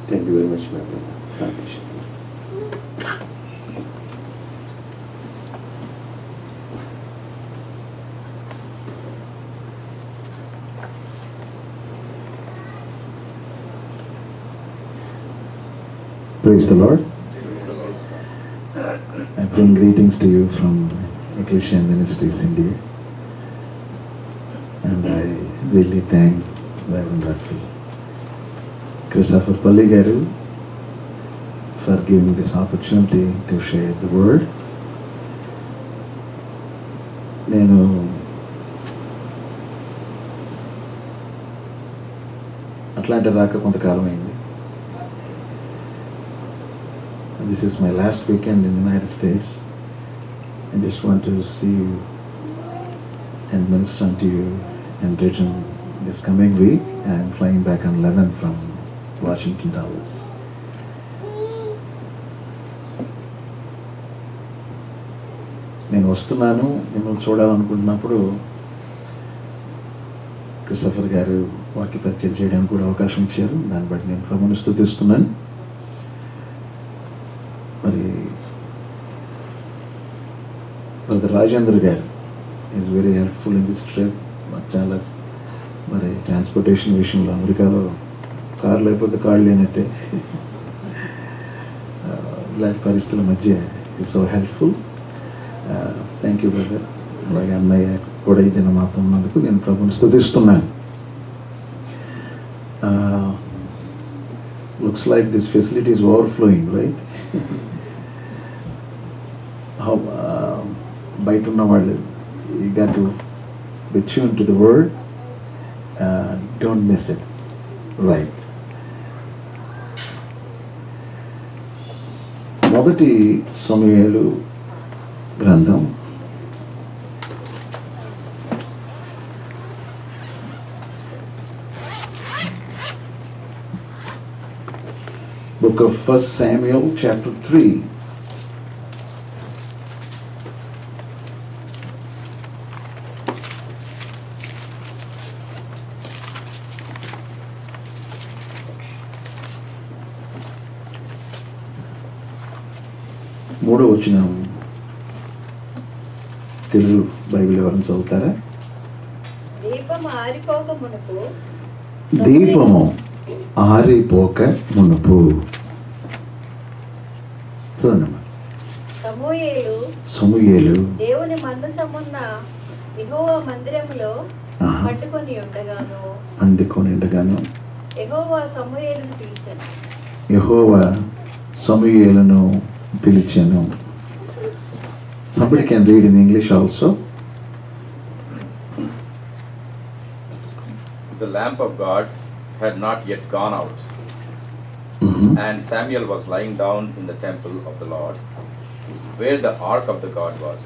Thank you very much, my brother. God bless you. Praise the Lord. I bring greetings to you from Ecclesia Ministries, India. And I really thank Reverend Dr. Christopher Palli Garu for giving this opportunity to share the word. నేను అట్లాంటి రాక కొంతకాలం అయింది. This is my last weekend in the United States. I just want to see you and minister to you and return this coming week. I am flying back on 11th from Washington, Dallas. నేను వస్తున్నాను, మిమ్మల్ని చూడాలనుకుంటున్నప్పుడు Christopher గారు వాక్య పరిచయం చేయడానికి కూడా అవకాశం ఇచ్చారు. దాన్ని బట్టి నేను ప్రభువుని స్తుతిస్తున్నాను. మరి బ్రదర్ రాజేంద్ర గారు is very helpful in this trip. చాలా మరి ట్రాన్స్పోర్టేషన్ విషయంలో అమెరికాలో కారు లేకపోతే కారు లేనట్టే. ఇలాంటి పరిస్థితుల మధ్య is so helpful. Thank you brother. అలాగే అన్నయ్య కూడా ఈ దిన మాత్రం ఉన్నందుకు నేను ప్రభుని స్తుతిస్తున్నాను. Looks like this facility is overflowing, right? How బయట ఉన్న వాళ్ళు, you got to be tuned to the word. Don't miss it. Right. మొదటి సమూయేలు గ్రంథం book of 1 Samuel chapter 3. మూడో వచనం తెలుగు బైబిల్ ఎవరైనా చదువుతారా? దీపము ఆరిపోక మునుపు. చూడమ్మా. సమూయేలు దేవుని మందసమున్న యెహోవా మందిరములో పండుకొని ఉండగాను యెహోవా సమూయేలును పిలిచెను. Somebody can read in English also. The lamp of God had not yet gone out. And Samuel was lying down in the temple of the Lord, where the ark of the God was.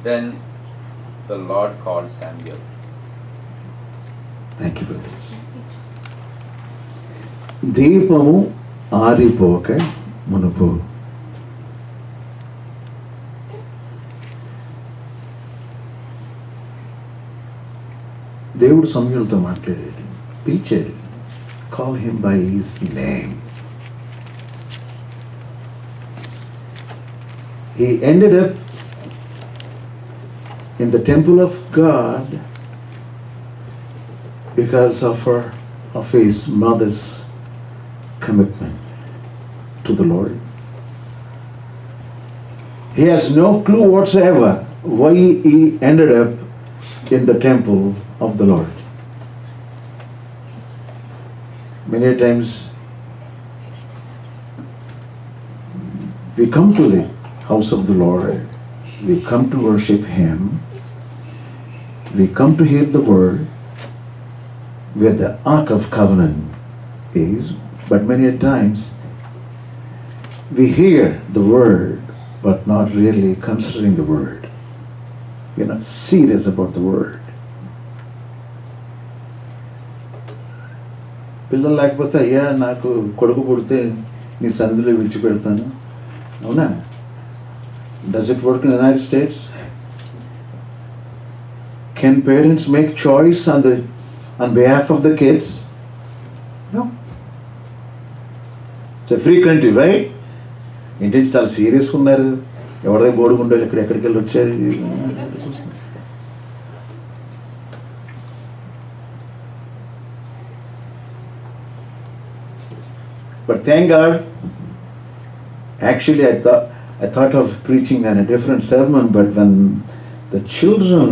Then the Lord called Samuel. Thank you, brothers. దీపము ఆరిపోక మునుపు. దేవుడు సమూయేలుతో మాట్లాడాడు, పిలిచాడు. Call him by his name. He ended up in the temple of God because of his mother's commitment to the Lord. He has no clue whatsoever why he ended up in the temple of the Lord. Many times we come to the house of the Lord, we come to worship Him, we come to hear the word where the Ark of Covenant is, but many times we hear the word but not really considering the word. We are not serious about the word. పిల్లలు లేకపోతే, అయ్యా నాకు కొడుకు పుడితే నీ సన్నిధిలో విడిచిపెడతాను, అవునా? Does it work in United states? Can parents make choice on behalf of the kids? No. It's frequently right. ఏంటంటే చాలా సీరియస్గా ఉన్నారు, ఎవరైనా బోడుగుండాలి ఎక్కడికి వెళ్ళి వచ్చారు. But thank God, actually I thought of preaching on a different sermon, but when the children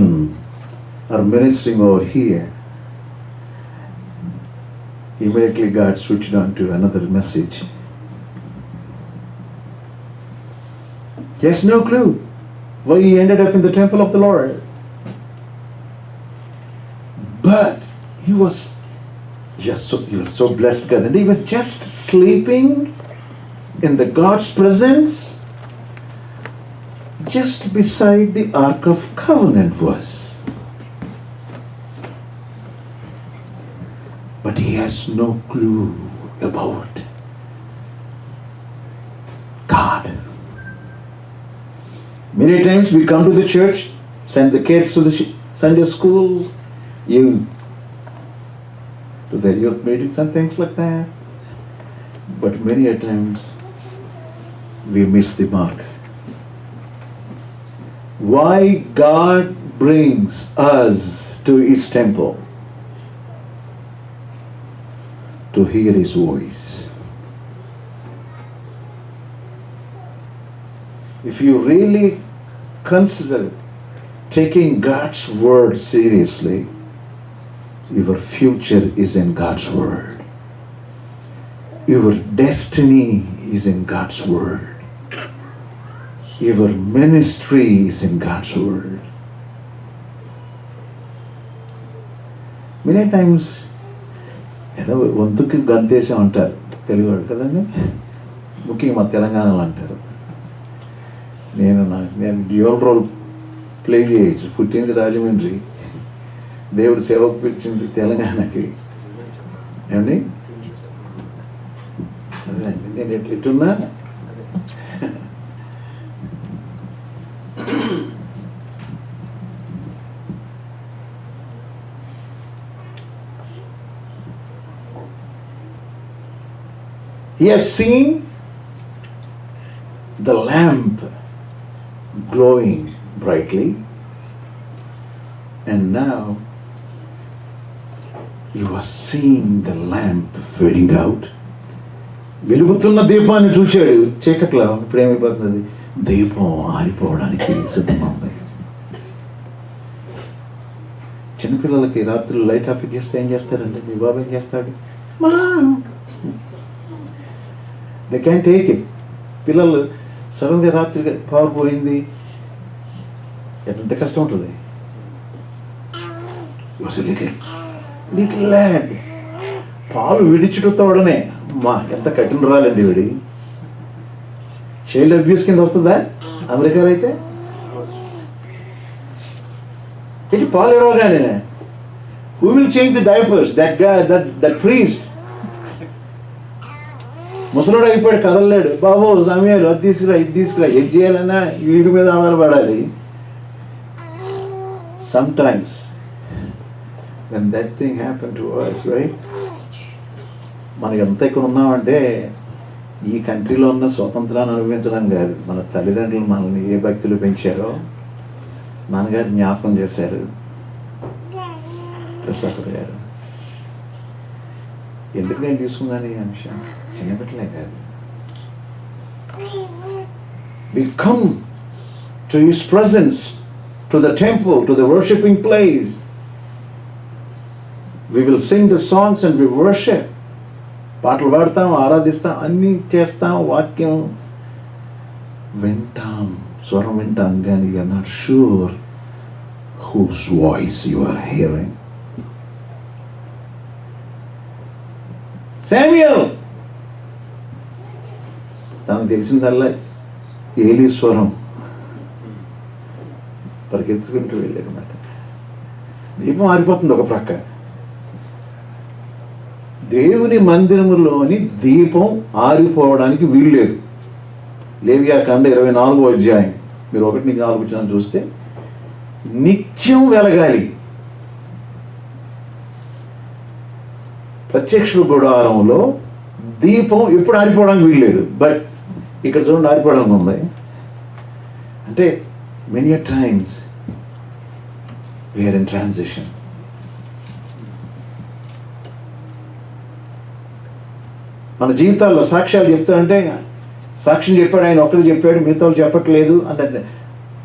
are ministering over here, immediately God switched on to another message. He has no clue why he ended up in the temple of the Lord. But he was so blessed, God. And he was just sleeping in the God's presence, just beside the Ark of Covenant was. But he has no clue about God. Many times we come to the church, send the kids to the Sunday school, to their youth meetings and things like that. But many a times we miss the mark. Why God brings us to His temple? To hear His voice. If you really consider taking God's word seriously, your future is in God's word. Your destiny is in God's word. Your ministry is in God's word. Many times, ఏదో వంతుకి గంతేశం అంటారు తెలుగు వాళ్ళు కదండి, ముఖ్యంగా మా తెలంగాణలో అంటారు. నేను dual role play చేయొచ్చు. పుట్టింది రాజమండ్రి, దేవుడు సేవకు పిలిచింది తెలంగాణకి. ఏమండి అదేండి, నేను ఎటున్నా He has seen the lamp glowing brightly, and now he was seeing the lamp fading out. వెలుగుతున్న దీపాన్ని చూశాడు చీకట్లో. ఇప్పుడు ఏమైపోతుంది, దీపం ఆరిపోవడానికి సిద్ధంగా ఉంది. చిన్నపిల్లలకి రాత్రులు లైట్ ఆఫ్ చేస్తే ఏం చేస్తారంటే, మీ బాబు ఏం చేస్తాడు, దే క్యాన్ టేక్ ఇట్. పిల్లలు సడన్గా రాత్రి పవర్ పోయింది, ఎంత కష్టం ఉంటుంది. లిటిల్ ల్యాడ్ పాలు విడిచిటతోడనే మా ఎంత కఠినరాలండి వీడి. చైల్డ్ అబ్యూస్ కింద వస్తుందా అమెరికాలో అయితే? ఇటు పాలు ఇవ్వగానే who will change the diapers? That priest. ముసలుడు అయిపోయాడు, కదలలేడు. బాబు సమయాలు అది తీసుకురా, ఇది తీసుకురా, ఏది చేయాలన్నా వీడి మీద ఆధారపడాలి. Sometimes when that thing happened to us, right? మనకి ఎంత ఇక్కడ ఉన్నామంటే ఈ కంట్రీలో ఉన్న స్వతంత్రాన్ని అనుభవించడం కాదు, మన తల్లిదండ్రులు మనల్ని ఏ భక్తులు పెంచారో నాన్నగారు జ్ఞాపకం చేశారు. ప్రసాద్ గారు ఎందుకు నేను తీసుకున్నాను ఈ అంశం, చిన్నపిల్లలే కాదు. We come to His presence, to the temple, to the worshiping place. We will sing the songs and we worship. పాటలు పాడతాం, ఆరాధిస్తాం, అన్నీ చేస్తాం, వాక్యం వింటాం, స్వరం వింటాం, కానీ you're not sure whose voice you are hearing. Samuel తనకు తెలిసిందల్లా ఏలీ స్వరం, పరిగెత్తుకుంటూ వెళ్ళాడనమాట. దీపం ఆరిపోతుంది ఒక ప్రక్క. దేవుని మందిరములోని దీపం ఆరిపోవడానికి వీల్లేదు. లేవియాకాండ 24వ అధ్యాయం మీరు 1-4 చూస్తే నిత్యం వెలగాలి. ప్రత్యక్ష గుడారంలో దీపం ఎప్పుడు ఆరిపోవడానికి వీల్లేదు. బట్ ఇక్కడ చూడండి ఆరిపోవడానికి ఉంది. అంటే many times we are in transition. మన జీవితాల్లో సాక్ష్యాలు చెప్తానంటే సాక్ష్యం చెప్పాడు ఆయన ఒక్కడే చెప్పాడు, మిగతా వాళ్ళు చెప్పట్లేదు అంటే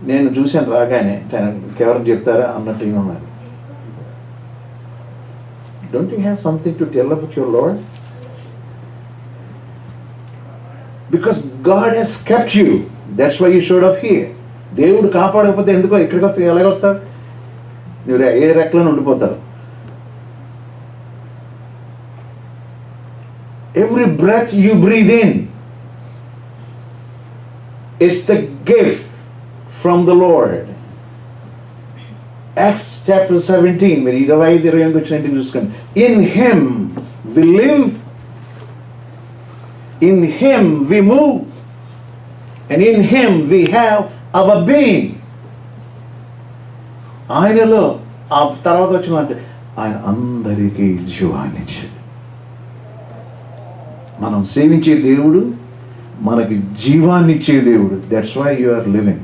నేను చూశాను రాగానే ఇంకెవరైనా చెప్తారా అన్నట్టు ఉన్నారు. Don't you have something to tell about your lord? Because God has kept you, that's why you showed up here. దేవుడు కాపాడకపోతే ఎందుకో ఇక్కడికి వస్తే ఎలాగొస్తావు? నువ్వు ఏ రెక్కలను ఉండిపోతావు. Every breath you breathe in is the gift from the Lord. Acts chapter 17, where he divided the realm between the in Him we live, in Him we move, and in Him we have our being. ఆయనలో ఆ తర్వాత వచ్చిన ఆయన అందరికీ జీవాన్నిచ్చాడు. మనం సేవించే దేవుడు మనకి జీవాన్ని ఇచ్చే దేవుడు. That's why you are living.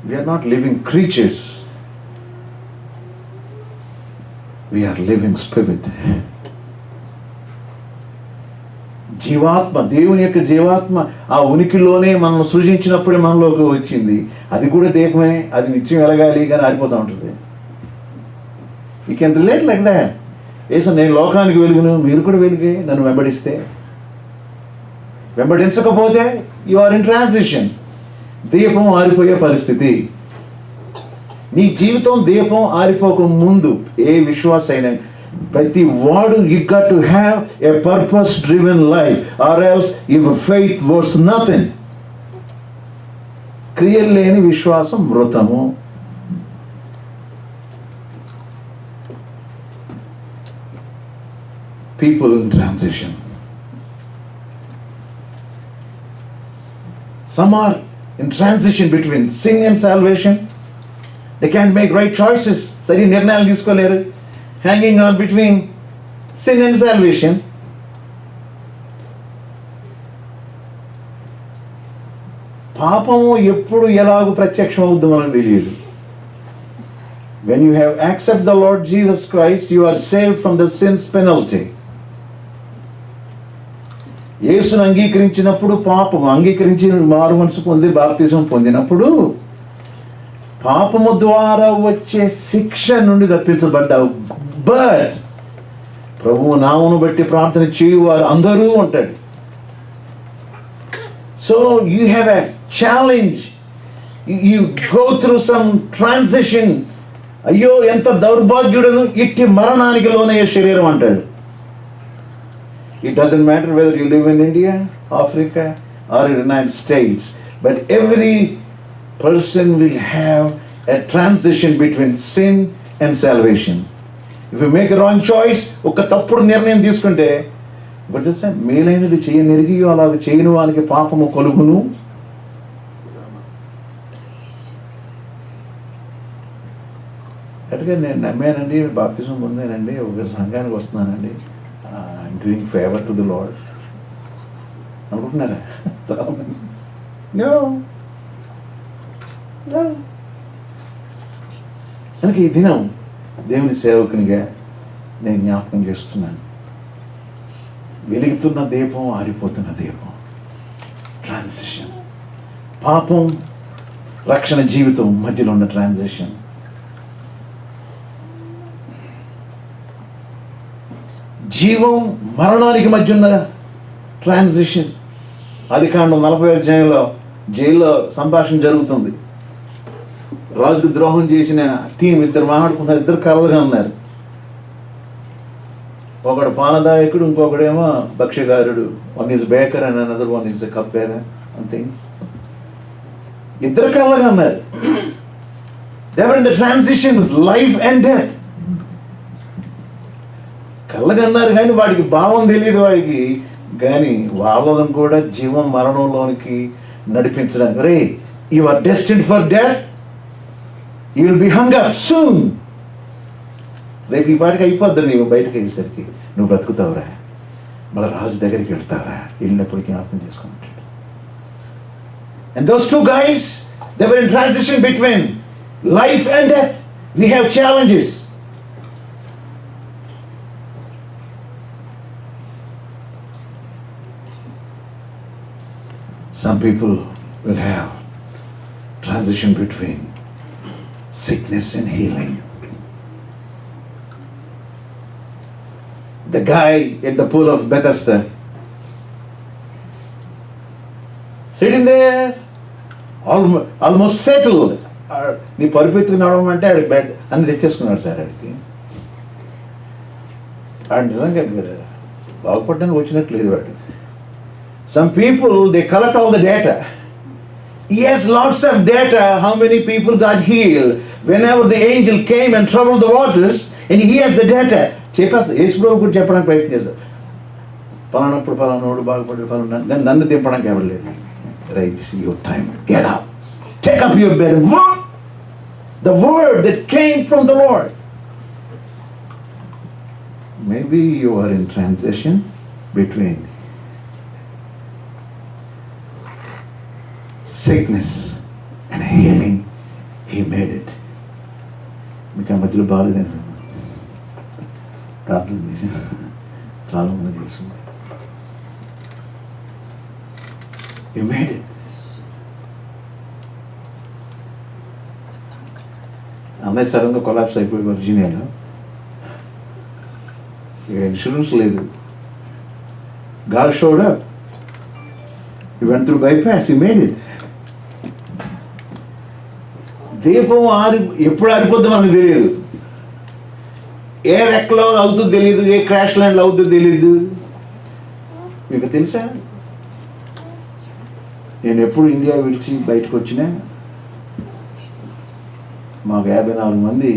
We are not living creatures, we are living spirit. జీవాత్మ, దేవుని యొక్క జీవాత్మ ఆ ఉనికిలోనే మనం సృజించినప్పుడే మనలోకి వచ్చింది. అది కూడా దీపమే, అది నిత్యం వెలగాలి కానీ ఆరిపోతూ ఉంటుంది. You can relate like that. ఏసా నేను లోకానికి వెలుగును, మీరు కూడా వెలుగే నన్ను వెంబడిస్తే. వెంబడించకపోతే యు ఆర్ ఇన్ ట్రాన్సిషన్. దీపం ఆరిపోయే పరిస్థితి. నీ జీవితం దీపం ఆరిపోక ముందు ఏ విశ్వాస అయినా ప్రతి వాడు you got to have a purpose driven life or else your faith was nothing. క్రియలు లేని విశ్వాసం మృతము. People in transition. Some are in transition between sin and salvation. They can't make right choices. Sari nirnayalu teeskoleru. Hanging on between sin and salvation. పాపము ఎప్పుడు ఎలాగో ప్రత్యక్షం అవుద్దో మనకు తెలియదు. When you have accepted the Lord Jesus Christ, you are saved from the sin's penalty. యేసును అంగీకరించినప్పుడు, పాపము అంగీకరించి మారు మనసు పొంది బాప్తిజం పొందినప్పుడు పాపము ద్వారా వచ్చే శిక్ష నుండి తప్పించబడ్డావు. బట్ ప్రభువు నామమును బట్టి ప్రార్థన చేయువారు అందరూ ఉంటాడు. So you have a challenge. You go through some transition. అయ్యో ఎంత దౌర్భాగ్యుడను, ఇట్టి మరణానికి లోనయ్యే శరీరం అంటాడు. It doesn't matter whether you live in India, Africa or in the United States, but every person will have a transition between sin and salvation. If you make a wrong choice, ఒక తప్పుడు నిర్ణయం తీసుకుంటే, but తెలుసా మేలైనది చేయనిరిగి అలాగ చేయని వానికి పాపము కలుగును. అటుగా నేను నమ్మానండి, బాప్తిజం పొందానండి, ఒక సంఘానికి వస్తున్నానండి, I'm doing favor to the Lord అనుకుంటున్నారా? No. కనుక ఈ దినం దేవుని సేవకునిగా నేను జ్ఞాపకం చేస్తున్నాను. వెలుగుతున్న దీపం, ఆరిపోతున్న దీపం. ట్రాన్సిషన్. పాపం, రక్షణ, జీవితం మధ్యలో ఉన్న ట్రాన్సిషన్. జీవం మరణానికి మధ్య ఉన్న ట్రాన్సిషన్. ఆదికాండం 40వ అధ్యాయంలో జైల్లో సంభాషణ జరుగుతుంది. రాజుకు ద్రోహం చేసిన టీం ఇద్దరు మాట్లాడుకున్నారు. ఇద్దరు కలలుగా ఉన్నారు. ఒకడు పానదాయకుడు, ఇంకొకడేమో భక్ష్యకారుడు. One is baker and another one is cup bearer and things. ఇద్దరు కలలుగా ఉన్నారు. They were in the transition with life and death. కళ్ళగన్నారు కానీ వాడికి భావం తెలియదు వాడికి. కానీ వాళ్ళను కూడా జీవం మరణంలోనికి నడిపించడానికి, రే you are destined for death, you will be hung up soon. రేపు ఈ పాటికి అయిపోద్ది, నీవు బయటకు అయ్యేసరికి నువ్వు బ్రతుకుతావురా. మళ్ళీ రాజు దగ్గరికి వెళ్తారా, వెళ్ళినప్పుడు జ్ఞాపకం చేసుకుంటాడు. And those two guys, they were in transition between life and death. We have challenges. Some people will have transition between sickness and healing. The guy at the pool of Bethesda, sitting there, almost settled. నీ పరిపెత్తుకు నడవమంటే ఆడికి bag అన్ని తెచ్చేసుకున్నాడు sir. ఆడు నిజంగా బాగుపడడానికి వచ్చినట్లేదు వాడు. Some people, they collect all the data. He has lots of data, how many people got healed whenever the angel came and troubled the waters, and he has the data. చెప్పేస్తా, యేసుప్రభు కూడా చెప్పడానికి ప్రయత్నం చేస్తాడు. పలానప్పుడు పలానోడు బాగుపడి పలానా, నన్ను తిప్పడానికి ఎవరు right, this is your time. Get up. Take up your bed and walk. The word that came from the Lord. Maybe you are in transition between sickness and healing. He made it. మీకు ఆ మధ్యలో బాగాలేదండి, ప్రార్థన చేసి చాలా మంది చేసుకుంటారు. You made it. అమ్మాయి సడన్గా కొలాప్స్ అయిపోయి వర్జీనియాలో, ఇక ఇన్సూరెన్స్ లేదు. God showed up. He went through bypass. He made it. దీపం ఎప్పుడు ఆరిపోద్దో మనకు తెలియదు. ఏ రెక్కలో అవుతుందో తెలియదు, ఏ క్రాష్ ల్యాండ్లో అవుతుందో తెలియదు. మీకు తెలుసా, నేను ఎప్పుడు ఇండియా విడిచి బయటకు వచ్చినా మాకు 54 మంది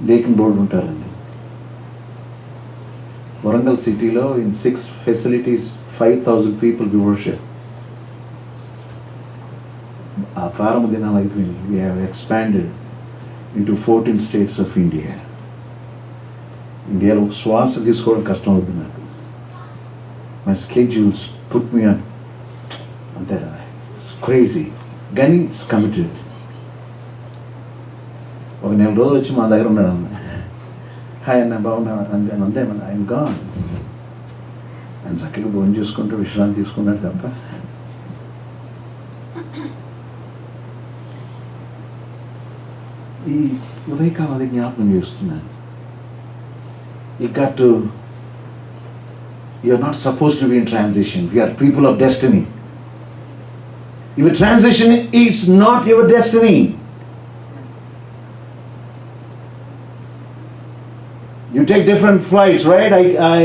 లేకింగ్ బోర్డు ఉంటారండి. వరంగల్ సిటీలో in 6 facilities 5,000 people we worship. ఆ ప్రారంభ దినాలు అయిపోయింది. We have expanded into 14 states of India. ఇండియాలో శ్వాస తీసుకోవడం కష్టం అవుతుంది నాకు. My schedules put me on, అంతే ఇట్స్ క్రేజీ, కానీ ఇట్స్ కమిటెడ్. ఒక 4 రోజులు వచ్చి మా దగ్గర ఉన్నాడు అన్న, హాయ్ అన్న బాగున్నాను అంతే, ఐఎమ్ గాన్. ఆయన చక్కగా భోజనం చూసుకుంటూ విశ్రాంతి తీసుకున్నాడు తప్ప. ఈ ఉదయకాలం అది జ్ఞాపకం చేస్తున్నాను. You're not supposed to be in transition. We are people of destiny. Your transition is not your destiny. You take different flights, right? I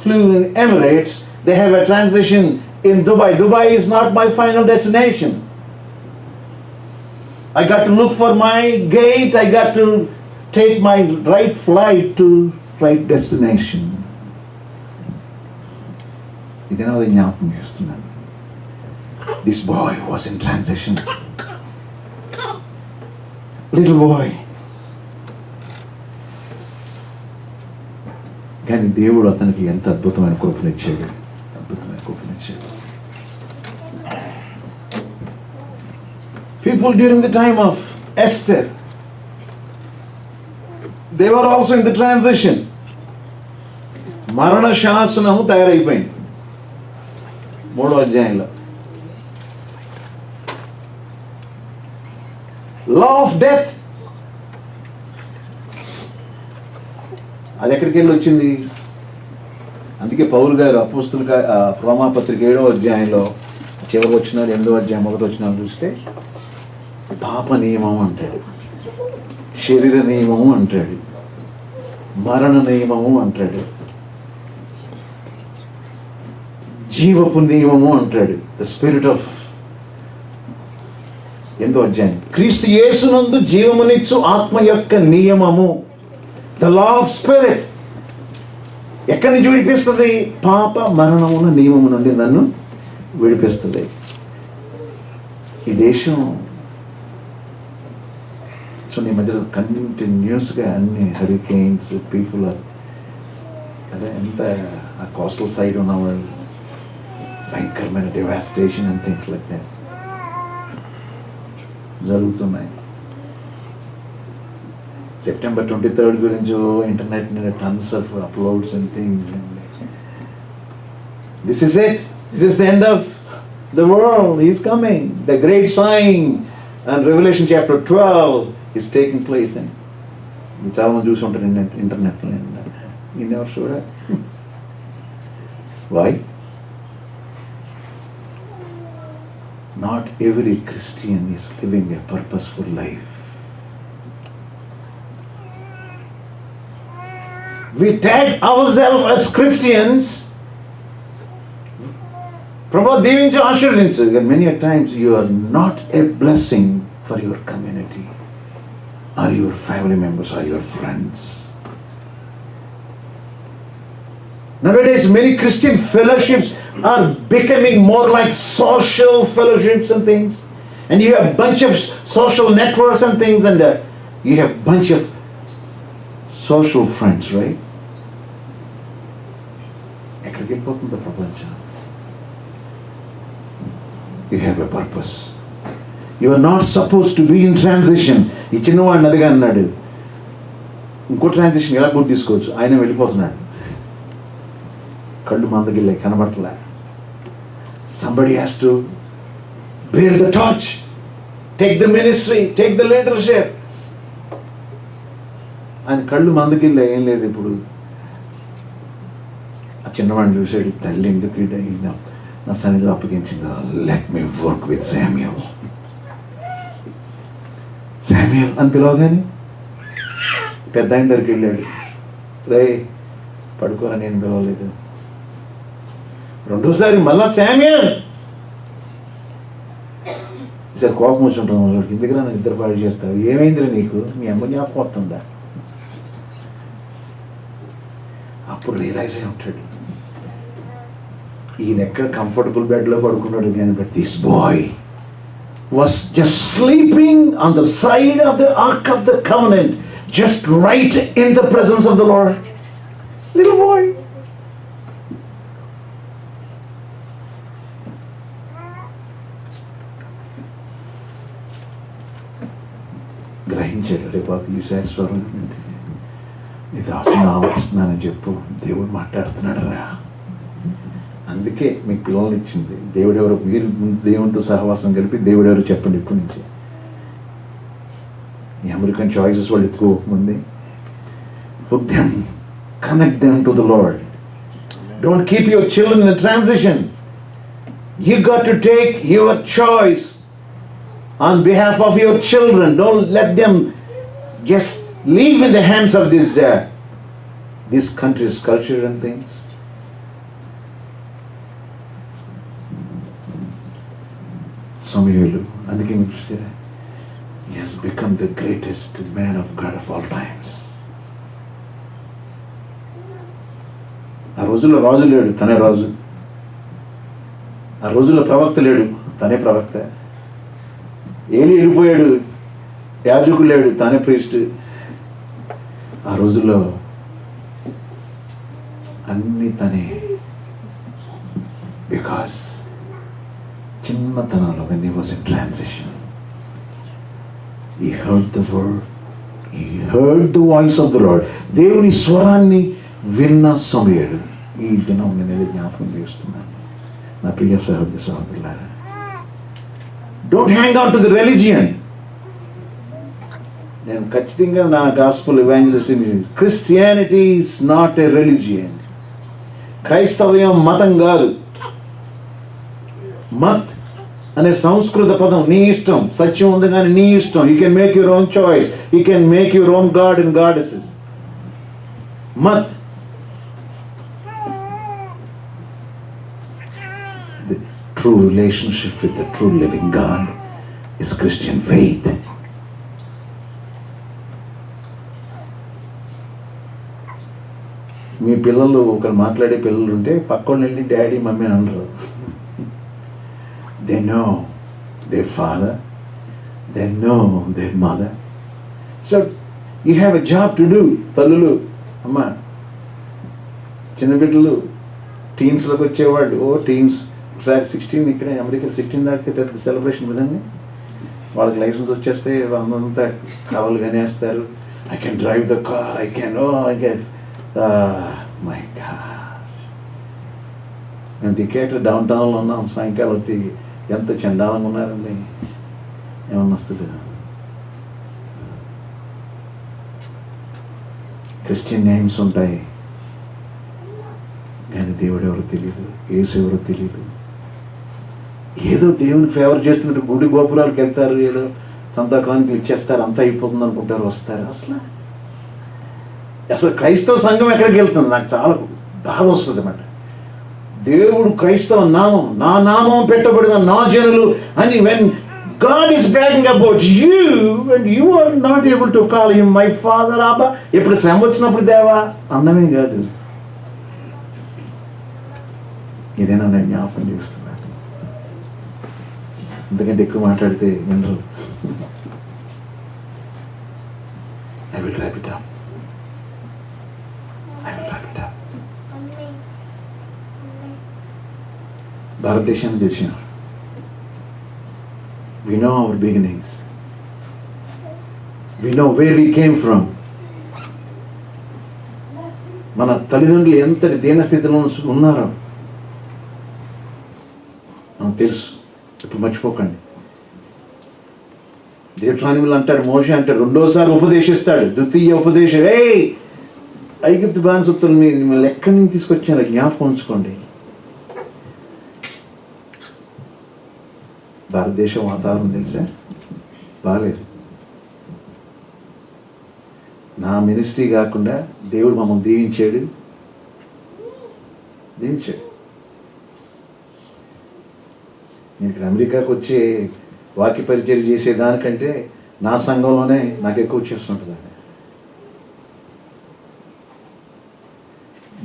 flew in Emirates. They have a transition in Dubai. Dubai is not my final destination. I got to look for my gate. I got to take my right flight to right destination. ఇదేనా జ్ఞాపకం చేస్తున్నాను. This boy was in transition. Little boy. కానీ దేవుడు అతనికి ఎంత అద్భుతమైన కృపనిచ్చాడు, అద్భుతమైన కృపనిచ్చాడు. People during the time of Esther, they were also in the transition. మరణ శాసనము తయారైపోయింది 3వ అధ్యాయంలో. Law of death, అది ఎక్కడికి వెళ్ళి వచ్చింది? అందుకే పౌలు గారు అపోస్తులుగా రోమా పత్రిక 7వ అధ్యాయంలో చివరికి వచ్చిన 8వ అధ్యాయం 1వ వచనం చూస్తే పాప నియమం అంటాడు, శరీర నియమము అంటాడు, మరణ నియమము అంటాడు, జీవపు నియమము అంటాడు. ద స్పిరిట్ ఆఫ్ 8వ అధ్యాయం, క్రీస్తు యేసునందు జీవమునిచ్చు ఆత్మ యొక్క నియమము, ద లా ఆఫ్ స్పిరిట్. ఎక్కడి నుంచి విడిపిస్తుంది? పాప మరణమున నియమము నుండి నన్ను విడిపిస్తుంది. ఈ దేశం సో ఈ మధ్యలో కంటిన్యూస్గా అన్ని హరికేన్స్, పీపుల్ ఆర్ అదే ఎంత ఆ కోస్టల్ సైడ్ ఉన్నవాళ్ళు భయంకరమైన devastation and things like that జరుగుతున్నాయి. September 23rd గురించి ఇంటర్నెట్ మీద tons of uploads and things. This is it. This is the end of the world. He is coming. The great sign and Revelation chapter 12 is taking place. మీరు చాలా మంది చూసి ఉంటారు ఇంటర్నెట్లో. You never saw that? Why? Not every Christian is living a purposeful life. We tag ourselves as Christians. Prabhu దీవించి ఆశీర్వదించు. Many a times you are not a blessing for your community or your family members or your friends. Nowadays many Christian fellowships are becoming more like social fellowships and things, and you have bunch of social networks and things, and you have bunch of social friends, right? ఎక్కడికి వెళ్ళిపోతుంది ప్రపంచం? You have a purpose. You are not supposed to be in transition. ఈ చిన్నవాడిని అదిగా అన్నాడు, ఇంకో transition ఎలా కూడా తీసుకోవచ్చు. ఆయన వెళ్ళిపోతున్నాడు, కళ్ళు మందగిల్లే, కనబడతలే. Somebody has to bear the torch, take the ministry, take the leadership. ఆయన కళ్ళు మందగిల్లే, ఏం లేదు. ఇప్పుడు ఆ చిన్నవాడిని చూసాడు, తల్లి ఎందుకు నా సన్నిధిలో అప్పగించింది. Let me work with Samuel. Samuel అని పిలవగానే పెద్ద ఆయన దగ్గరికి వెళ్ళాడు. రే పడుకోరా, నేను పిలవలేదు. రెండోసారి మళ్ళా శామ్యూల్. ఈసారి కోపం వచ్చి ఉంటుంది వాళ్ళకి, ఎందుకురా నన్ను ఇద్దరు పాడు చేస్తావు, ఏమైందిరా నీకు, మీ అమ్మ జ్ఞాపకం వస్తుందా? అప్పుడు రియలైజ్ అయి ఉంటాడు, ఈయన ఎక్కడ కంఫర్టబుల్ బెడ్లో పడుకున్నాడు కానీ, but this boy was just sleeping on the side of the Ark of the Covenant, just right in the presence of the Lord. Little boy. గ్రహించాడు, రే బాబు ఈసారి స్వరం నీ దాసుని ఆవరిస్తున్నానని చెప్పు, దేవుడు మాట్లాడుతున్నాడు రా. అందుకే మీకు పిల్లలు ఇచ్చింది. దేవుడెవరు, మీరు దేవునితో సహవాసం కలిపి దేవుడెవరు చెప్పండి ఇప్పటి నుంచి. ఈ అమెరికన్ చాయిసెస్ వాళ్ళు ఎత్తుకోకముందే hook them, connect them to the Lord. Don't keep your children in the transition. You got to take your choice on behalf of your children. Don't let them just leave in the hands of this country's culture and things. సమయలు అందుకే మీకు చూసారా, he has become the greatest man of God of all times. ఆ రోజుల్లో రాజు లేడు, తనే రాజు. ఆ రోజుల్లో ప్రవక్త లేడు, తనే ప్రవక్త. ఏలి వెళ్ళిపోయాడు, యాజకుడు లేడు, తానే ప్రీస్ట్. ఆ రోజుల్లో అన్ని తనే. బికాస్ చిన్నతనంలో when he was in transition, he heard the word, he heard the voice of the Lord. దేవుని స్వరాన్ని విన్న సమయలు. ఈ దినం నేను జ్ఞాపకం చేస్తున్నాను నా ప్రియ సహోదరి సహోదరులారా. Don't hang on to the religion. నేను ఖచ్చితంగా నా gospel evangelist, Christianity is not a religion. క్రైస్తవ్యం మతం కాదు. మత్ అనే సంస్కృత పదం, నీ ఇష్టం. సత్యం ఉంది కానీ నీ ఇష్టం. You can make your own choice. You can make your own God and goddesses. మత్. The true relationship with the true living God is Christian faith. మీ పిల్లలు ఒకరు మాట్లాడే పిల్లలు ఉంటే పక్కన వెళ్ళి డాడీ మమ్మీ అని అనరు. They know their father, they know their mother. So you have a job to do. తల్లులు, అమ్మా చిన్నబిడ్డలు టీన్స్లోకి వచ్చేవాళ్ళు. టీన్స్ ఒకసారి 16 ఇక్కడే అమెరికాలో 16 దాటితే పెద్ద సెలబ్రేషన్ కదండి. వాళ్ళకి లైసెన్స్ వచ్చేస్తే అంతా కావాలి కనేస్తారు. I can drive the car, I can my god. మేము టికెట్ డౌన్ టౌన్లో ఉన్నాం. సాయంకాలం వచ్చి ఎంత చండాలంగా ఉన్నారండి. ఏమన్నా వస్తుంది. క్రిస్టియన్ నేమ్స్ ఉంటాయి కానీ దేవుడు ఎవరో తెలియదు, యేసు ఎవరో తెలియదు. ఏదో దేవునికి ఫేవర్ చేస్తున్నట్టు గుడి గోపురాలకు వెళ్తారు, ఏదో సంతాకానికి ఇచ్చేస్తారు, అంతా అయిపోతుంది అనుకుంటారు, వస్తారు. అసలు క్రైస్తవ సంఘం ఎక్కడికి వెళ్తుంది? నాకు చాలా బాధ వస్తుంది అన్నమాట. దేవుడు క్రైస్తవ నామం, నా నామం పెట్టబడిన నా జనులు అని when God is bragging about you and you are not able to call him my father, Abba. ఎప్పుడు శ్రమ వచ్చినప్పుడు దేవా అన్నమే కాదు. ఇదేనా నేను జ్ఞాపకం చేస్తున్నాను. ఎందుకంటే ఎక్కువ మాట్లాడితే వినరు. I will wrap it up. భారతదేశాన్ని చూసిన we know our beginnings. We know where we came from. మన తల్లిదండ్రులు ఎంతటి దీనస్థితిలో ఉన్నారో మనకు తెలుసు. ఇప్పుడు మర్చిపోకండి. దేవట్రానిములు అంటాడు, మోషే అంటాడు, రెండోసారి ఉపదేశిస్తాడు. ద్వితీయ ఉపదేశం, ఐగుప్తు బానిసత్తులు మిమ్మల్ని ఎక్కడి నుంచి తీసుకొచ్చారో జ్ఞాపకం ఉంచుకోండి. భారతదేశం వాతావరణం తెలుసా? బాగాలేదు. నా మినిస్ట్రీ కాకుండా దేవుడు మమ్మల్ని దీవించాడు. నేను ఇక్కడ అమెరికాకు వచ్చి వాక్య పరిచయం చేసేదానికంటే నా సంఘంలోనే నాకు ఎక్కువ చేస్తుంటుందండి.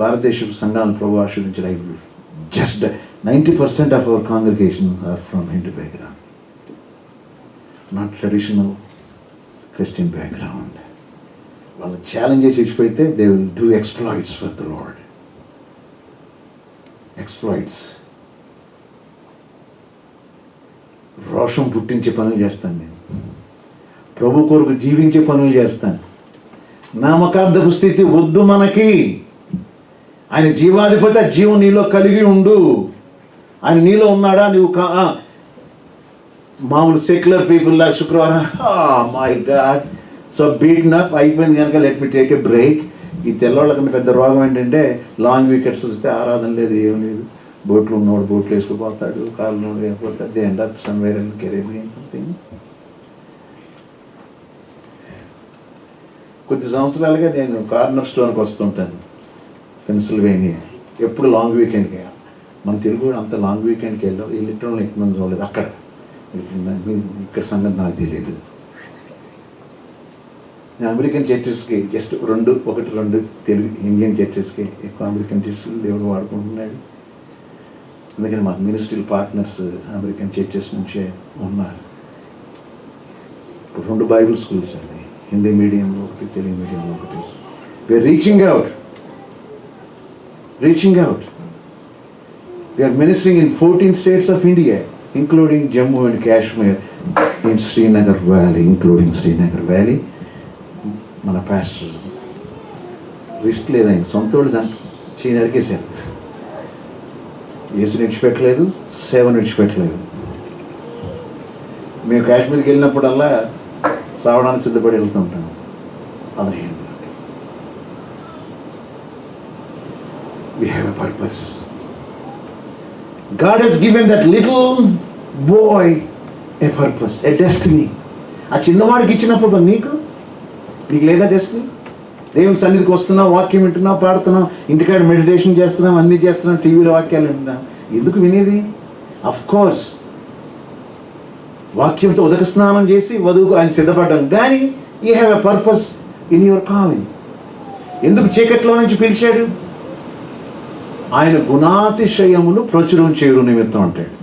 భారతదేశపు సంఘాలను ప్రభు ఆశీర్వదించడం. Just 90% of our congregation are from Hindu background, not traditional Christian background. వాళ్ళ challenges ఇచ్చిపెడితే they will do exploits for the Lord. Exploits. రోషం పుట్టించే పనులు చేస్తాను నేను. ప్రభు కొరకు జీవించే పనులు చేస్తాను. నామకార్థపు స్థితి వద్దు మనకి. ఆయన జీవాధిపతి, ఆ జీవం నీలో కలిగి ఉండు. ఆయన నీలో ఉన్నాడా? నువ్వు మామూలు సెక్యులర్ పీపుల్ లాగా శుక్రవారం my God so beaten up అయిపోయింది కనుక let me take a break. ఈ తెల్లవాళ్ళకన్నా పెద్ద రోగం ఏంటంటే లాంగ్ వీకెండ్స్ వస్తే ఆరాధన లేదు, ఏం లేదు. బోట్లు ఉన్నవాడు బోట్లు వేసుకుపోతాడు, కాళ్ళు ఉన్నవాడు వేసుకుపోతాడు. They end up somewhere in Caribbean something. కొద్ది సంవత్సరాలుగా నేను కార్నర్ స్టోన్కి వస్తుంటాను, పెన్సిల్వేనియా. ఎప్పుడు లాంగ్ వీకెండ్కి. మన తెలుగు కూడా అంత లాంగ్ వీకెండ్కి వెళ్ళాం. ఈ లిటరల్ ఎక్కువ మంది చూడలేదు అక్కడ. ఇక్కడ సంగతి నాకు తెలియదు. నేను అమెరికన్ చర్చెస్కి జస్ట్ 1-2 తెలుగు ఇండియన్ చర్చెస్కి ఎక్కువ అమెరికన్ చర్చెస్ దేవుడు వాడుకుంటున్నాడు. అందుకని మాకు మినిస్ట్రీ పార్ట్నర్స్ అమెరికన్ చర్చెస్ నుంచే ఉన్నారు. ఇప్పుడు 2 బైబిల్ స్కూల్స్ అండి, హిందీ మీడియంలో ఒకటి, తెలుగు మీడియంలో ఒకటి. We are reaching out. We are ministering in 14 states of India, including Jammu and Kashmir, in Srinagar Valley, including Srinagar Valley. మన పాస్టర్ రిస్క్ లేదు, ఆయన సొంతోడు చేయి నరికేశారు. యేసుని విడిచిపెట్టలేదు, సేవను విడిచిపెట్టలేదు. మేము కాశ్మీర్కి వెళ్ళినప్పుడల్లా సావడానికి సిద్ధపడి వెళ్తూ ఉంటాం. అదే we have a purpose. God has given that little boy a purpose, a destiny. ఆ చిన్నవాడికి ఇచ్చినప్పుడు నీకు లేదా డెస్టినీ? దేవుని సన్నిధికి వస్తున్నావు, వాక్యం వింటున్నావు, పాడుతున్నావు, ఇంటికాడ మెడిటేషన్ చేస్తున్నాం, అన్నీ చేస్తున్నాం, టీవీలో వాక్యాలు వింటున్నాం. ఎందుకు వినేది? అఫ్ కోర్స్ వాక్యంతో ఉదక స్నానం చేసి వధువుకు ఆయన సిద్ధపడ్డాం. కానీ you have a purpose in your calling. ఎందుకు చీకట్లో నుంచి పిలిచాడు? ఆయన గుణాతిశయములు ప్రచురం చేయడం నిమిత్తం అంటాడు.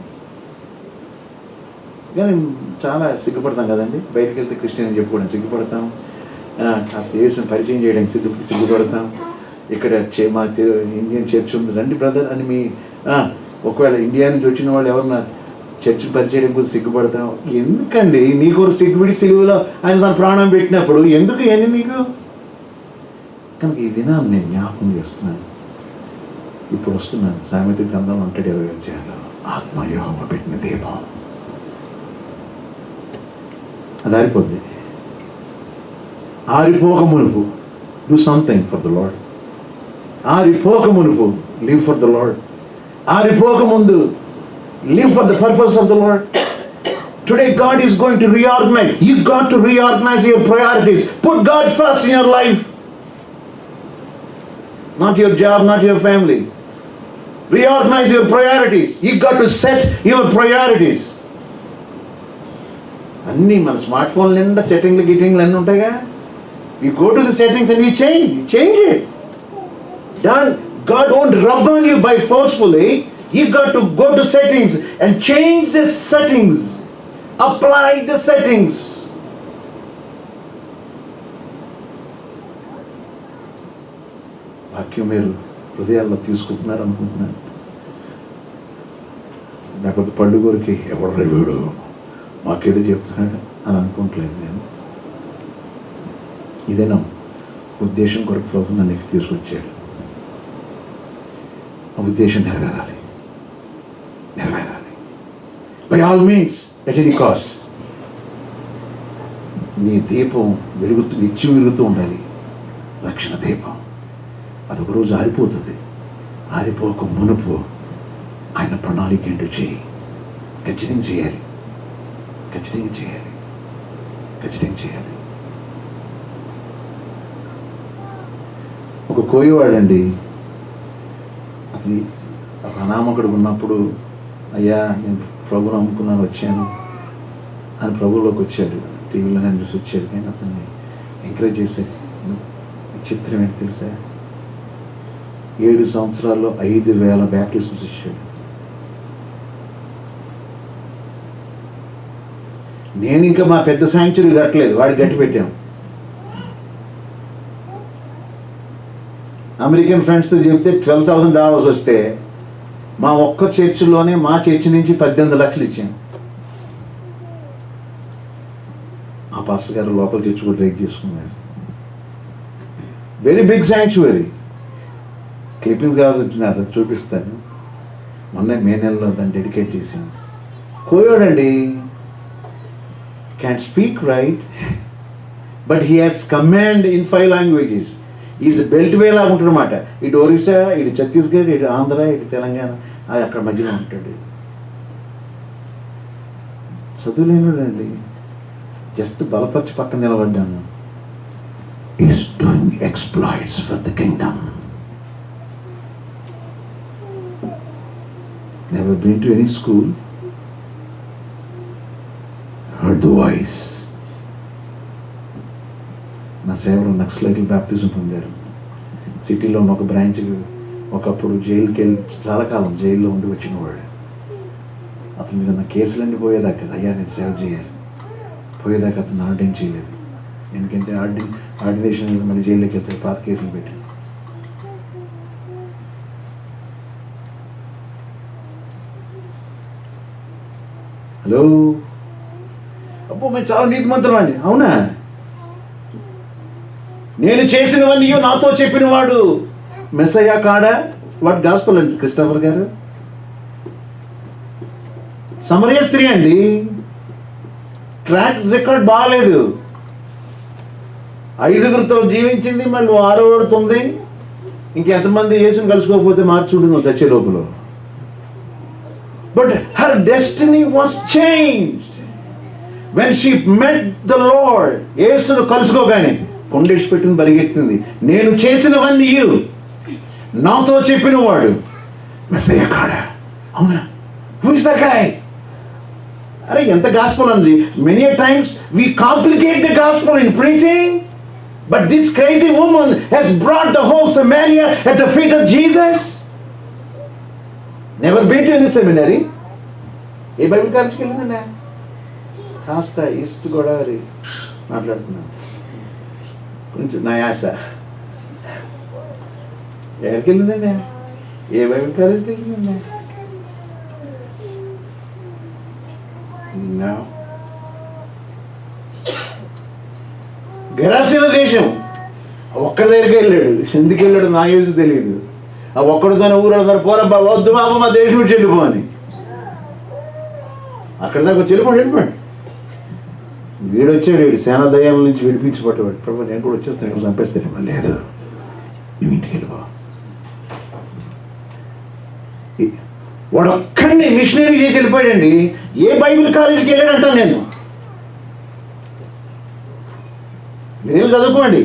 కానీ చాలా సిగ్గుపడతాం కదండి. బయటకు వెళ్తే క్రిస్టియన్ చెప్పుకోవడం సిగ్గుపడతాం, కాస్త యేసుని పరిచయం చేయడానికి సిగ్గుపడతాం. ఇక్కడ మా ఇండియన్ చర్చ్ ఉంది, రండి బ్రదర్ అని మీ ఒకవేళ ఇండియా నుంచి వచ్చిన వాళ్ళు ఎవరన్నా చర్చిని పరిచయం కోసం సిగ్గుపడతాం. ఎందుకండి నీకు సిగ్గుపడి సిలువలో ఆయన తన ప్రాణం పెట్టినప్పుడు ఎందుకు ఏంటి నీకు? కనుక ఈ దినాన్ని నేను జ్ఞాపకం చేస్తున్నాను. ఇప్పుడు వస్తున్నాను. సామెత గ్రంథం 120 అధ్యాయంలో ఆత్మ యెహోవా పెట్టిన దీపం అది ఆరిపోద్ది. ఆరిపోక మునుపు do something for the lord. ఆరిపోక మునుపు లివ్ ఫర్ ద లార్డ్. ఆరిపోక ముందు live for the purpose of the Lord. Today God is going to reorganize. You got to reorganize your priorities. Put God first in your life. Not your job, not your family. Reorganize your priorities. You got to set your priorities. అన్నీ మన smart phone నిండా సెట్టింగ్లు గిట్టింగ్లు అన్నీ ఉంటాయిగా. You go to the settings and you change it. Done. God won't rub on you by forcefully. You got to go to settings and change the settings. Apply the settings. వాక్యం మీరు హృదయాల్లో తీసుకుంటున్నారు అనుకుంటున్నాను. లేకపోతే పళ్ళుగోరికి ఎవరు వీడు మాకేదో చెప్తున్నాడు అని అనుకుంటలేదు నేను. ఇదేనా ఉద్దేశం కొరకు ప్రభు నన్ను ఇక్కడ తీసుకొచ్చాడు. ఆ ఉద్దేశం నెరవేరాలి. By all means, at any cost. నీ దీపం నిత్యం వెలుగుతూ ఉండాలి. రక్షణ దీపం అది ఒకరోజు ఆరిపోతుంది. ఆరిపోక మునుపు ఆయన ప్రణాళిక ఏంటో చేయి. ఖచ్చితంగా చేయాలి. ఒక కోయవాడండి, అది అనామకుడు ఉన్నప్పుడు, అయ్యా నేను ప్రభుని నమ్ముకున్నాను వచ్చాను అని ప్రభువులోకి వచ్చాడు. టీవీలో నేను చూసి వచ్చాడు. కానీ అతన్ని ఎంకరేజ్ చేశాడు. చిత్రం ఏంటి తెలుసా? 7 సంవత్సరాల్లో 5,000 బ్యాప్టిజమ్స్ ఇచ్చాడు. నేను ఇంకా మా పెద్ద శాంక్చురీ కట్టలేదు, వాడికి గట్టి పెట్టాం. అమెరికన్ ఫ్రెండ్స్తో చెప్తే $12,000 వస్తే మా ఒక్క చర్చిలోనే మా చర్చి నుంచి 18 లక్షలు ఇచ్చాం. ఆ పాస్టర్ గారు లోపల చర్చి కూడా రేక్ చేసుకున్నారు. Very big sanctuary. క్లిప్పింగ్ కావాలి, అది చూపిస్తాను. మొన్న మే నెలలో దాన్ని డెడికేట్ చేశాను. కోయోడండి, can speak right, but he has command in 5 languages. Is belt way లాగా ఉంటాడు అనమాట. ఇటు ఒరిస్సా, ఇటు ఛత్తీస్గఢ్, ఇటు ఆంధ్ర, ఇటు తెలంగాణ, అక్కడ మధ్యలో ఉంటాడు. చదువులేనుడండి, జస్ట్ బలపరిచి పక్కన నిలబడ్డాను. Is doing exploits for the kingdom. Never been to any school, heard the voice. నా సేవలో నక్సలైట్లు బ్యాప్టిజం పొందారు. సిటీలో ఉన్న ఒక బ్రాంచ్, ఒకప్పుడు జైలుకి వెళ్ళి చాలా కాలం జైల్లో ఉండి వచ్చినవాడు. అతని మీద ఉన్న కేసులన్నీ పోయేదాకా, అయ్యా నేను సేవ చేయాలి పోయేదాకా అతను ఆర్డైన్ చేయలేదు. ఎందుకంటే ఆర్డినేషన్ మళ్ళీ జైల్లోకి వెళ్తే పాత కేసులు పెట్టి. హలో, అబ్బో మేము చాలా నీతిమంతులు అండి. అవునా? నేను చేసినవన్నీ నాతో చెప్పినవాడు మెస్సయ్యా కాడా? వాట్ గాస్పల్ అండి క్రిస్టోఫర్ గారు? సమరయ స్త్రీ అండి, ట్రాక్ రికార్డ్ బాగాలేదు. 5గురితో జీవించింది, మళ్ళీ 6వ ఇంకెంతమంది యేసుని కలుసుకోకపోతే మార్చుంటుంది నువ్వు చచ్చే లోపల. But her destiny was changed when she met the lord. యేసును కలుసుకోగానే కొండేసి పెట్టింది, పరిగెత్తింది. నేను చేసినవన్నీ నాతో చెప్పినవాడు మెస్సయ్య కాడా? అవునా? Who is that guy? అరే ఎంత గాస్పల్ ఉంది. Many times we complicate the gospel in preaching, but this crazy woman has brought the whole Samaria at the feet of Jesus. Never been to any seminary. ఏ Bible కాలేజ్కి వెళ్ళిందండి? కాస్త east Godavari మాట్లాడుతున్నాను, కొంచెం నా యాస. ఎక్కడికి వెళ్ళిందండి? ఏ బైబిల్ కాలేజ్కి వెళ్ళిందండి? గెరాసిన దేశం ఒక్కడి దగ్గరికి వెళ్ళాడు. ఎందుకు వెళ్ళాడు నాకు యూస్ తెలియదు. ఆ ఒక్కడు తన ఊరు అందరు పోరబ్బా వద్దు బాబు మా దేశం నుంచి వెళ్ళిపో అని. అక్కడ దాకా వెళ్ళిపోండి. వీడు వచ్చాడు, వీడు సేనా దయాల నుంచి విడిపించి పట్టేవాడు. ప్రభు నేను కూడా వచ్చేస్తాను, ఇక్కడ చంపేస్తాను. లేదు, నువ్వు ఇంటికి వెళ్ళిపో. వాడు ఒక్కడిని మిషనరీ చేసి వెళ్ళిపోయాడండి. ఏ బైబిల్ కాలేజీకి వెళ్ళాడంటాను నేను. మీరు చదువుకోండి.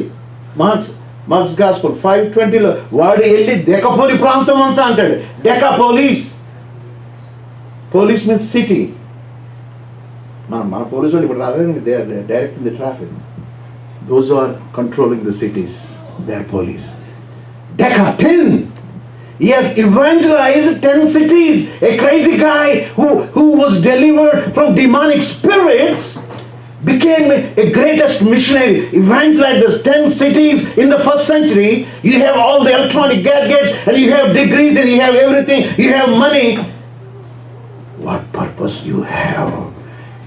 మార్క్స్ గాస్పెల్ 5:20లో వాడు వెళ్ళి డెకపోలి ప్రాంతం అంతా అంటాడు. Decapolis, police means city. మన పోలీసు వాళ్ళు ఇప్పుడు రాలేదండి. They are direct in the traffic. Those are controlling the cities, they are police. Decca 10. He has evangelized 10 cities. A crazy guy who was delivered from demonic spirits became a greatest missionary, evangelized those 10 cities in the 1st century. You have all the electronic gadgets and you have degrees and you have everything. You have money. What purpose you have?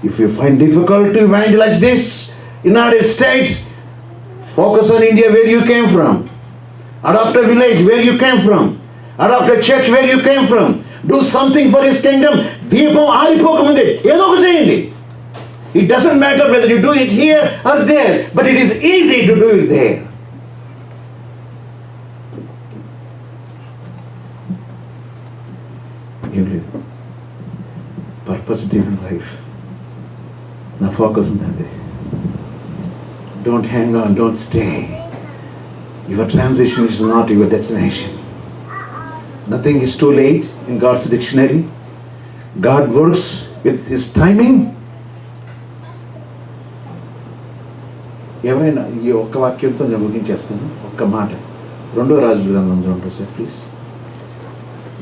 If you find difficult to evangelize this United States, focus on India, where you came from. Adopt a village where you came from. Adopt a church where you came from. Do something for His kingdom. దీపం ఆరిపోకముందే ఏదో ఒక చేయండి. It doesn't matter whether you do it here or there, but it is easy to do it there. ఏం లేదు, purpose driven life. నా focus ఉంది అదే. Don't hang on, don't stay. Your transition is not your destination. Nothing is too late in God's dictionary. God works with His timing. ఎవరైనా ఈ ఒక్క వాక్యంతో నేను ముగించేస్తాను. ఒక్క మాట, 2వ రాజుల గ్రంథం చూడండి సార్ ప్లీజ్.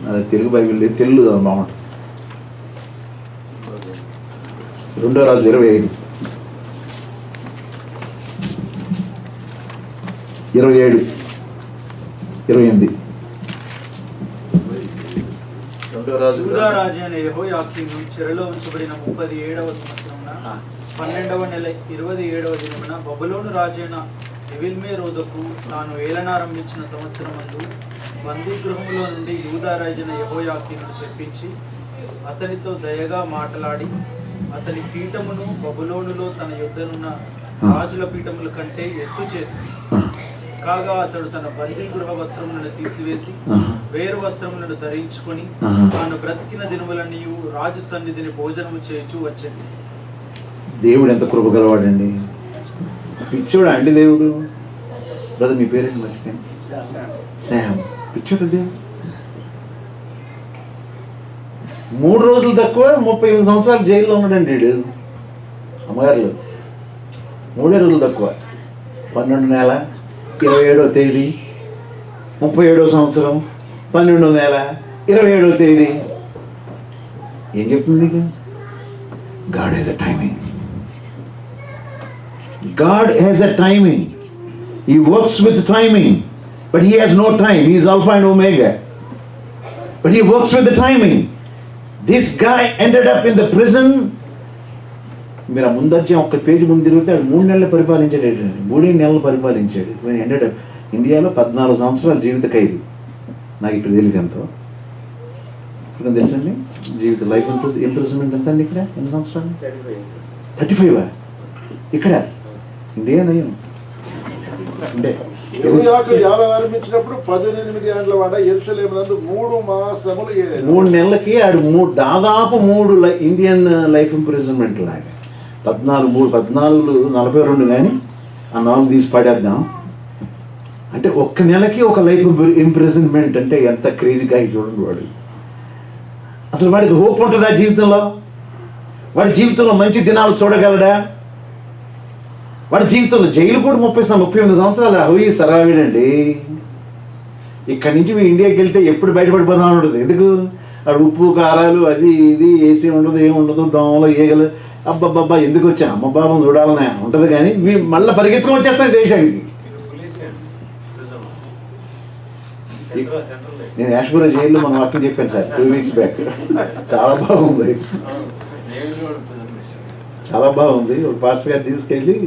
అది తెలుగు బైబిల్ లేదు, తెలుగు బాగుంటుంది. 2వ రాజు 25, 27, 28. యూదా రాజు అయిన యెహోయాకీము చెరలో ఉంచబడిన 37వ సంవత్సరమున 12వ నెల 27వ దినమున బబులోను రాజైన ఎవిల్మెరోదకు తాను ఏలనారంభించిన సంవత్సరమందు బందీగృహంలో నుండి యూదా రాజైన యెహోయాకీమును తెప్పించి అతనితో దయగా మాట్లాడి అతని పీఠమును బబులోనులో తన యుద్ధనున్న రాజుల పీఠముల కంటే ఎత్తు చేసింది. కాగా అతడు తన బందీ గృహ వస్త్రములను తీసివేసి వేరు వస్త్రములను ధరించుకొని తాను బ్రతికిన దినములన్నీ రాజు సన్నిధిని భోజనము చేయుచు వచ్చింది. దేవుడు ఎంత కృప గలవాడండి. పిచ్చోడా అండి దేవుడు. బ్రదర్ మీ పేరేంటి మర్చిపోయాను? శామ్. పిచ్చోడు దేవుడు. 3 రోజులు తక్కువ 38 సంవత్సరాలు జైల్లో ఉన్నాడండి వీడు. అమ్మగారులు 3 రోజులు తక్కువ. 12వ నెల 27వ తేదీ 37వ సంవత్సరం 12వ నెల 27వ తేదీ. ఏం చెప్తుంది నీకు? God has a timing. God has a timing. He works with timing, but He has no time. He is Alpha and Omega, but He works with the timing. This guy ended up in the prison. మీరు ఆ ముందొచ్చే ఒక్క page ముందు తిరిగితే 3 నెలలు పరిపాలించాడు. 3 నెలలు పరిపాలించాడు. నేను ఎండెడ్ ఇండియాలో 14 సంవత్సరాలు జీవిత ఖైదీ. నాకు ఇక్కడ తెలియదు ఎంతో. ఇక్కడ తెలుసండి జీవిత లైఫ్ ఇంప్రిజన్మెంట్ ఎంత అండి? ఇక్కడ ఎన్ని సంవత్సరాలు? 35. ఇక్కడ ఇండియా నయం అంటే ఆరంభించినప్పుడు 18 ఏళ్ల వాడ యెరూషలేమునందు 3 మాసములు 3 నెలలకి ఆడు దాదాపు 3 ఇండియన్ లైఫ్ ఇంప్రిజన్మెంట్ లాగా 14 42 కానీ ఆ నాలుగు తీసి పడేద్దాం అంటే ఒక్క నెలకి ఒక లైఫ్ ఇంప్రిజన్మెంట్ అంటే ఎంత క్రేజీగా చూడండి. వాడు అసలు వాడికి హోప్ ఉంటుందా జీవితంలో? వాడి జీవితంలో మంచి దినాలు చూడగలడా? వాడి జీవితంలో జైలు కూడా 38 సంవత్సరాలు అవి సరావిడండి. ఇక్కడి నుంచి మీరు ఇండియాకి వెళ్తే ఎప్పుడు బయటపడిపోదాం ఉంటుంది. ఎందుకు? అక్కడ ఉప్పు కారాలు అది ఇది ఏసీ ఉండదు, ఏమి ఉండదు, దోమలు ఈగలు. అబ్బబ్బబ్బా ఎందుకు వచ్చా అమ్మ బాబు చూడాలనే ఉంటుంది. కానీ మళ్ళీ పరిగెత్తుకొని వచ్చేస్తాయి దేశానికి. నేను యాష్పుర జైల్లో మన వాక్యం చెప్పాను సార్ 2 weeks బ్యాక్. చాలా బాగుంది, చాలా బాగుంది. ఒక పాస్టర్ గారు తీసుకెళ్ళి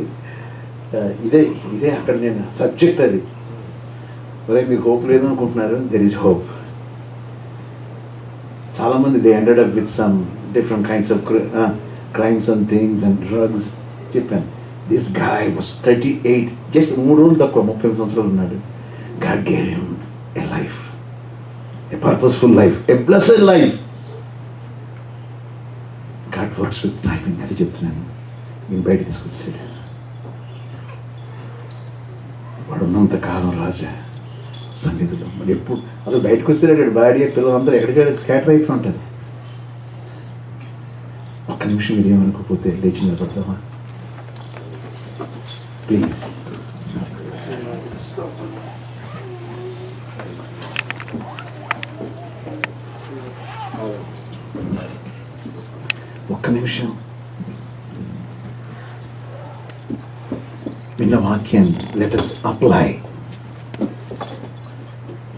ఇదే అక్కడ నేను సబ్జెక్ట్ అది, ఒరే మీకు హోప్ లేదు అనుకుంటున్నారు, దెర్ ఈజ్ హోప్. చాలామంది they ended up with some different kinds of crimes and things and drugs. చెప్పాను, దిస్ గాయ్ వాస్ 38, జస్ట్ 3 రోజులు తక్కువ, 30 సంవత్సరాలు ఉన్నాడు. God gave him a life, a purposeful life, a blessed life. God works with timing. అది చెప్తున్నాను. నేను బయట తీసుకొచ్చాడు. వాడు ఉన్నంత కాలం రాజా సన్నిధిలో. మరి ఎప్పుడు అసలు బయటకు వచ్చాడు, భార్య పిల్లలందరూ ఎక్కడికక్కడ స్కాటర్ అయిపోయి ఉంటారు. ఒక్క నిమిషం ఇది ఏమనుకోకపోతే లేచి నిలబడతామా ప్లీజ్? ఒక్క నిమిషం విన్న వాక్యం let us apply.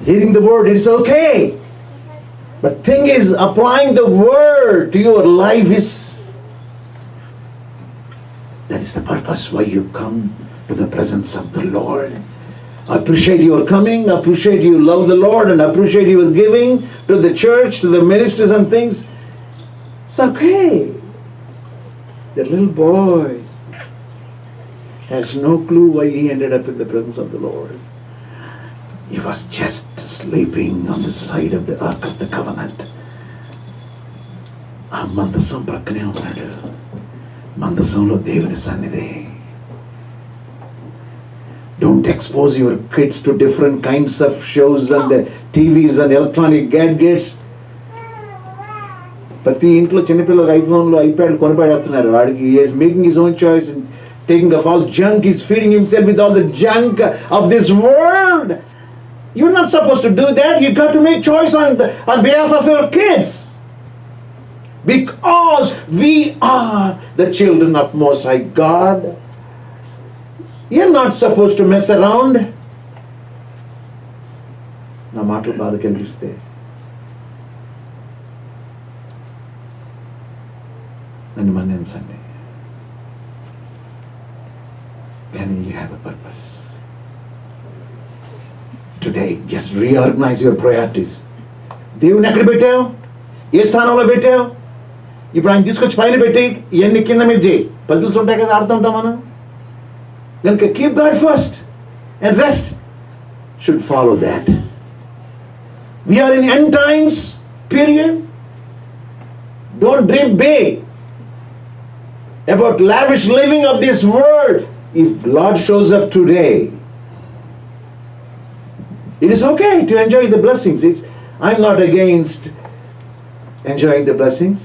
Hearing the word, it's okay, but thing is applying the word to your life that is the purpose why you come to the presence of the Lord. Appreciate your coming, appreciate you love the Lord, and appreciate your giving to the church, to the ministries and things. It's okay. The little boy has no clue why he ended up in the presence of the Lord. He was just sleeping on the side of the Ark of the Covenant. ఆ మందసం పక్కనే ఉన్నాడు. మందసంలో దేవుని సన్నిధి. Don't expose your kids to different kinds of shows and the TVs and electronic gadgets. ప్రతి ఇంట్లో చిన్నపిల్లలు ఐఫోన్లు ఐప్యాడ్లు కొనపడేస్తున్నారు. వాడికి is making his own choice and taking of all junk. Is feeding himself with all the junk of this world. You're not supposed to do that. You got to make choice on behalf of your kids. Because we are the children of Most High God. You're not supposed to mess around. నా మాటలు బాధ కలిగిస్తే నన్ను మన్నించండి. Then you have a purpose. Today, just reorganize your priorities. దేవుని ఎక్కడ పెట్టావు? ఏ స్థానంలో పెట్టావు? ఇప్పుడు ఆయన తీసుకొచ్చి పైన పెట్టి ఇవన్నీ కింద మీద చేయి. పజిల్స్ ఉంటాయి కదా, ఆడుతుంటాం మనం. కనుక keep God first and rest should follow that. We are in end times period. Don't dream big about lavish living of this world. If Lord shows up today, it is okay to enjoy the blessings. I'm not against enjoying the blessings.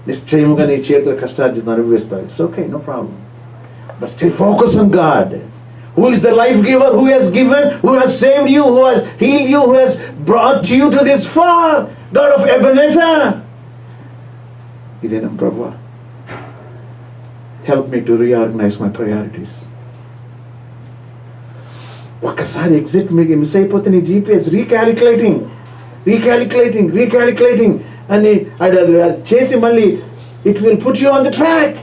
నిశ్చయముగా నీ చేతుల కష్టార్జితం అనుభవిస్తావు. It's okay, no problem. But stay focused on God. Who is the life giver? Who has given? Who has saved you? Who has healed you? Who has brought you to this far? God of Ebenezer. ఇదేనా ప్రభువా? Help me to reorganize my priorities. ఒక్కసారి exit మీకు miss అయిపోతే నీ GPS రీకాలిక్యులేటింగ్ అని అది చేసి మళ్ళీ it will put you on the track.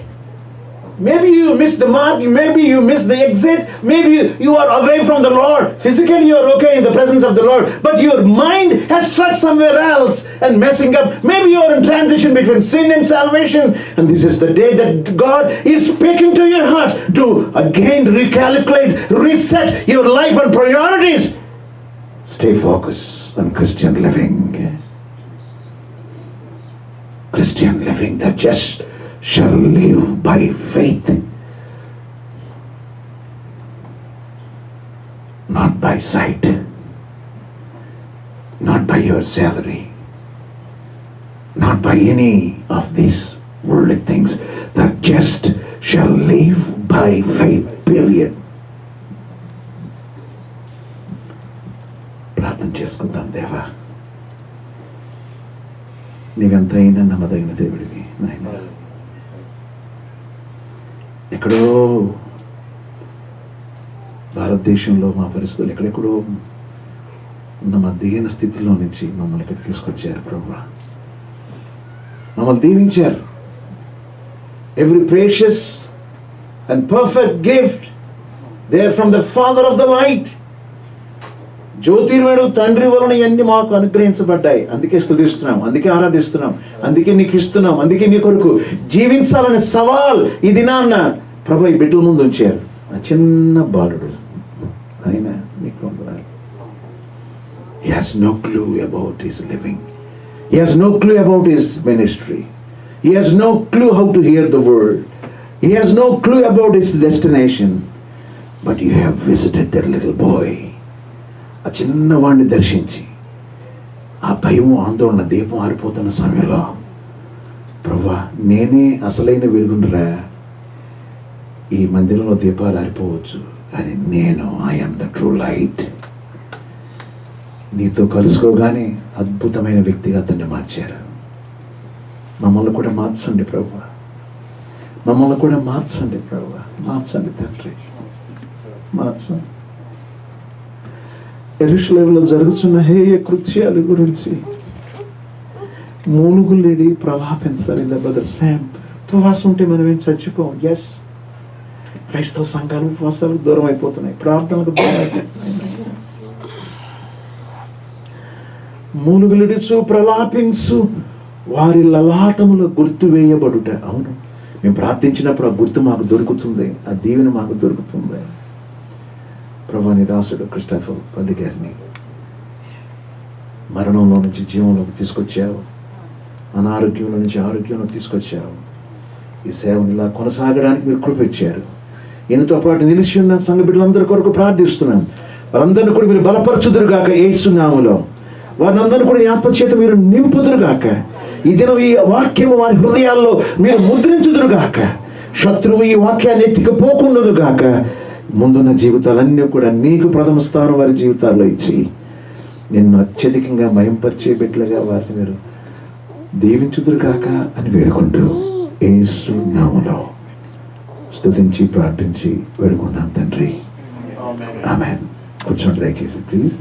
Maybe you miss the mark, maybe you miss the exit, maybe you are away from the Lord. Physically you are okay in the presence of the Lord, but your mind has struck somewhere else and messing up. Maybe you are in transition between sin and salvation, and this is the day that God is speaking to your heart to again recalculate, reset your life and priorities. Stay focused on Christian living. Christian living, that just shall live by faith, not by sight, not by your salary, not by any of these worldly things. The just shall live by faith, period. ప్రార్థన చేసుకుందాం. దేవా, నీవెంతైనా నమ్మదగిన దేవుడివి నాయన. ఎక్కడో భారతదేశంలో మా పరిస్థితులు ఎక్కడెక్కడో ఉన్న మా దీన స్థితిలో నుంచి మమ్మల్ని ఇక్కడ తీసుకొచ్చారు ప్రభువా. మమ్మల్ని దీవించారు. Every precious and perfect gift they are from the father of the light. జ్యోతిర్మయుడు తండ్రి వలన ఇవన్నీ మాకు అనుగ్రహించబడ్డాయి. అందుకే స్తుతిస్తున్నాం, అందుకే ఆరాధిస్తున్నాం, అందుకే నీకు ఇస్తున్నాం, అందుకే నీ కొరకు జీవించాలనే సవాల్ ఈ దినాన్న ప్రభు ఈ బిడ్డల ముందు ఉంచారు. ఆ చిన్న బాలుడు ఆయన నీకు వందనాలు. He has no clue about his living. He has no clue about his ministry. He has no clue how to hear the word. He has no clue about his destination. But you have visited that little boy. ఆ చిన్నవాడిని దర్శించి ఆ భయము ఆందోళన దీపం ఆరిపోతున్న సమయంలో ప్రభువా నేనే అసలైన వెలుగుండ్రా, ఈ మందిరంలో దీపాలు ఆరిపోవచ్చు కానీ నేను I am the true light. నీతో కలుసుకోగానే అద్భుతమైన వ్యక్తిగా అతన్ని మార్చారు. మమ్మల్ని కూడా మార్చండి ప్రభువా, మమ్మల్ని కూడా మార్చండి ప్రభువా, మార్చండి తండ్రి, మార్చండి. యెరూషలేములో జరుగుతున్న హేయ కృత్యాల గురించి మూలుగులేడి ప్రలాపించాలి. బ్రదర్ శామ్, ఉపవాసం ఉంటే మనం ఏం చచ్చిపోం. ఎస్, క్రైస్తవ సంఘాలు ఉపవాసాలకు దూరం అయిపోతున్నాయి, ప్రార్థనలకు దూరం అయిపోతున్నాయి. మూలుగులిడుచు ప్రలాపించు వారి లలాటముల గుర్తు వేయబడుట. అవును, మేము ప్రార్థించినప్పుడు ఆ గుర్తు మాకు దొరుకుతుంది, ఆ దీవెన మాకు దొరుకుతుంది. ప్రభు నీ దాసుడు క్రిస్టోఫర్ పల్లి గారిని మరణంలో నుంచి జీవంలోకి తీసుకొచ్చావు, అనారోగ్యంలో నుంచి ఆరోగ్యంలో తీసుకొచ్చావు. ఈ సేవను ఇలా కొనసాగడానికి మీరు కృప ఇచ్చారు. ఈయనతో పాటు నిలిచి ఉన్న సంఘ బిడ్డలందరి కొరకు ప్రార్థిస్తున్నాం. వారందరినీ కూడా మీరు బలపరచుదురుగాక యేసు నామములో. వారినందరూ కూడా ఆత్మచేత మీరు నింపుదురుగాక. ఈ దినం ఈ వాక్యము వారి హృదయాల్లో మీరు ముద్రించుదురుగాక. శత్రువు ఈ వాక్యాన్ని ఎత్తికపోకుండుగాక. ముందున్న జీవితాలన్నీ కూడా నీకు ప్రథమ స్థానం వారి జీవితాల్లో ఇచ్చి నిన్ను అత్యధికంగా మయంపరిచే బిడ్డలుగా వారిని మీరు దీవించుదురుగాక అని వేడుకుంటూ యేసు నామములో స్తుతించి ప్రార్థించి వేడుకున్నాం తండ్రి. ఆమేన్. కూర్చోండి దయచేసి ప్లీజ్.